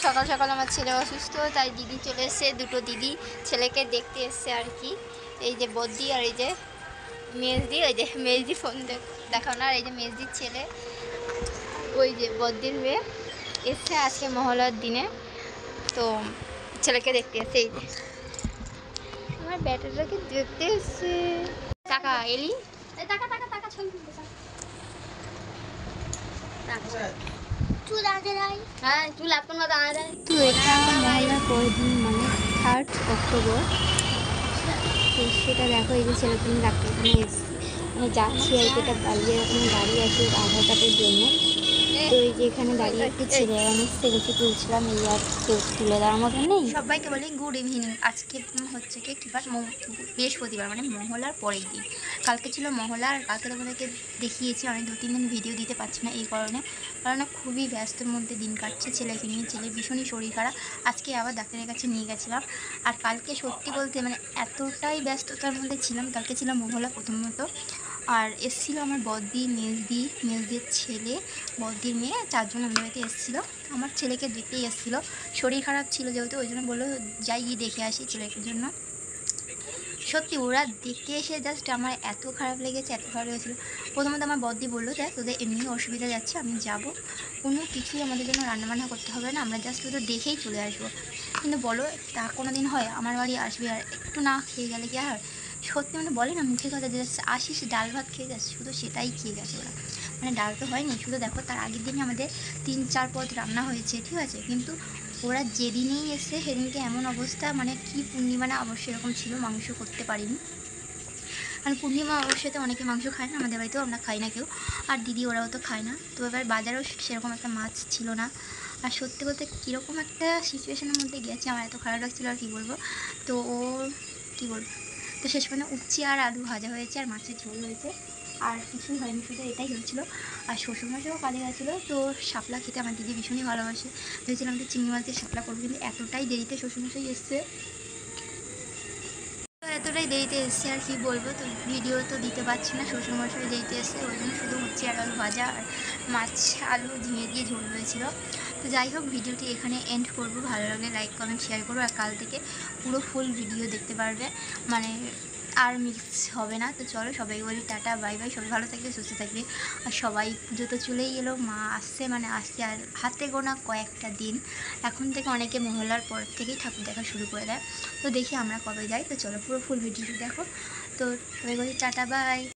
সকাল সকাল আমার ছেলে অসুস্থ, তাই দিদি চলে এসছে, দুটো দিদি ছেলেকে দেখতে এসছে আর কি। এই যে বদ্দি আর এই যে মেজদি, ওই যে মেজদি ফোন দেখাও না, আর এই যে মেজদির ছেলে, ওই যে বদ্দির মেয়ে এসছে আজকে মহলার দিনে, তো ছেলেকে দেখতে এসছে। এই যে আমার ব্যাটাটাকে দেখতে এসছে। টাকা এলি টাকা টাকা টাকা ছবি তুলতে চুল আগে হ্যাঁ চুল আপন মতো আগে। তো এটা মহলার পরের দিন মানে 3 অক্টোবর, তো সেটা দেখো এই যে ছেলেকে আমি ডাক্তারখানে এসেছি, মানে যাচ্ছি আর কি, এটা বাড়িয়ে এখানে দাঁড়িয়ে আছে আধার কার্ডের জন্য। তো এই যে এখানে দাঁড়িয়ে একটু ছেলে আমি সেলফি তুলছিলাম, এই আর কেউ তুলে দেওয়ার মতন নেই। সবাইকে বলি গুড ইভিনিং। আজকে হচ্ছে কি কিবার বৃহস্পতিবার, মানে মহলার পরের দিন। কালকে ছিল মহলা, আর কালকে তোমাদেরকে দেখিয়েছি, আমি 2-3 দিন ভিডিও দিতে পারছি না এই কারণে, কারণ খুবই ব্যস্তর মধ্যে দিন কাটছে ছেলেকে নিয়ে। ছেলের ভীষণই শরীর খারাপ, আজকে আবার ডাক্তারের কাছে নিয়ে গেছিলাম। আর কালকে সত্যি বলতে মানে এতটাই ব্যস্ততার মধ্যে ছিলাম, কালকে ছিল মহলা প্রথমত, আর এসেছিলো আমার বদ্দি, মেজদির ছেলে, বদ্দির মেয়ে, 4 জন আমাদের বাড়িতে এসেছিলো। আমার ছেলেকে দেখতেই এসেছিলো, শরীর খারাপ ছিল যেহেতু, ওই জন্য বললো যাই গিয়ে দেখে আসি ছেলের জন্য। সত্যি ওরা দেখতে এসে জাস্ট আমার এত খারাপ লেগেছে, এত খারাপ লেগেছিলো। প্রথমত আমার বদ্দি বললো দেখ তোদের এমনি অসুবিধা যাচ্ছে, আমি যাব, কোনো কিছুই আমাদের জন্য রান্নাবান্না করতে হবে না, আমরা জাস্ট ওদের দেখেই চলে আসবো। কিন্তু বলো তা কোনো দিন হয় আমার বাড়ি আসবে আর একটু না খেয়ে গেলে কি আর সত্যি, মানে বলে না মুখে কথা যে আসিস ডাল ভাত খেয়ে যাচ্ছে, শুধু সেটাই খেয়ে গেছে ওরা। মানে ডাল তো হয়নি, শুধু দেখো তার আগের দিনই আমাদের 3-4 পদ রান্না হয়েছে, ঠিক আছে, কিন্তু ওরা যেদিনেই এসে সেদিনকে এমন অবস্থা, মানে কি পূর্ণিমা না অবশ্যই এরকম ছিল, মাংস করতে পারিনি। কারণ পূর্ণিমা অবশ্যই অনেকে মাংস খায় না, আমাদের বাড়িতেও আমরা খাই না কেউ, আর দিদি ওরাও তো খায় না। তো এবার বাজারেও সেরকম একটা মাছ ছিল না, আর সত্যি বলতে কীরকম একটা সিচুয়েশনের মধ্যে গেছে, আমার এত খারাপ লাগছিলো আর কী বলবো। তো ও কী বলবো, তো শেষ পর্যন্ত উচ্ছি আর আলু ভাজা হয়েছে, আর মাছের ঝোল হয়েছে, আর কিছুই হয়নি, শুধু এটাই হয়েছিলো। আর শ্বশুরমশাইও কাজে গেছিলো, তো শাপলা খেতে আমার দিদি ভীষণই ভালোবাসে, ভেবেছিলাম যে চিংড়ি মাছ দিয়ে শাপলা করবো, কিন্তু এতটাই দেরিতে শ্বশুরমশাই এসছে, এতটাই দেরিতে এসছে আর কি বলবো। তো ভিডিও তো দিতে পারছি না, শ্বশুরমশাই দেরিতে এসছে, ওই জন্য শুধু উচ্ছি আর আলু ভাজা আর মাছ আলু ঝিঙে দিয়ে ঝোল হয়েছিল। তো যাই হোক ভিডিওটি এখানে এন্ড করবো, ভালো লাগলে লাইক কমেন্ট শেয়ার করবো, আর কাল থেকে পুরো ফুল ভিডিও দেখতে পারবে, মানে আর মিক্স হবে না। তো চলো সবাই বলি টাটা বাই বাই, সবাই ভালো থাকবে সুস্থ থাকবে। আর সবাই পুজো তো চলেই এলো, মা আসছে, মানে আসছে আর হাতে গোনা কয়েকটা দিন, এখন থেকে অনেকে মহলার পর থেকেই ঠাকুর দেখা শুরু করে দেয়। তো দেখি আমরা কবে যাই, তো চলো পুরো ফুল ভিডিওটি দেখো। তো সবাই বলি টাটা বাই।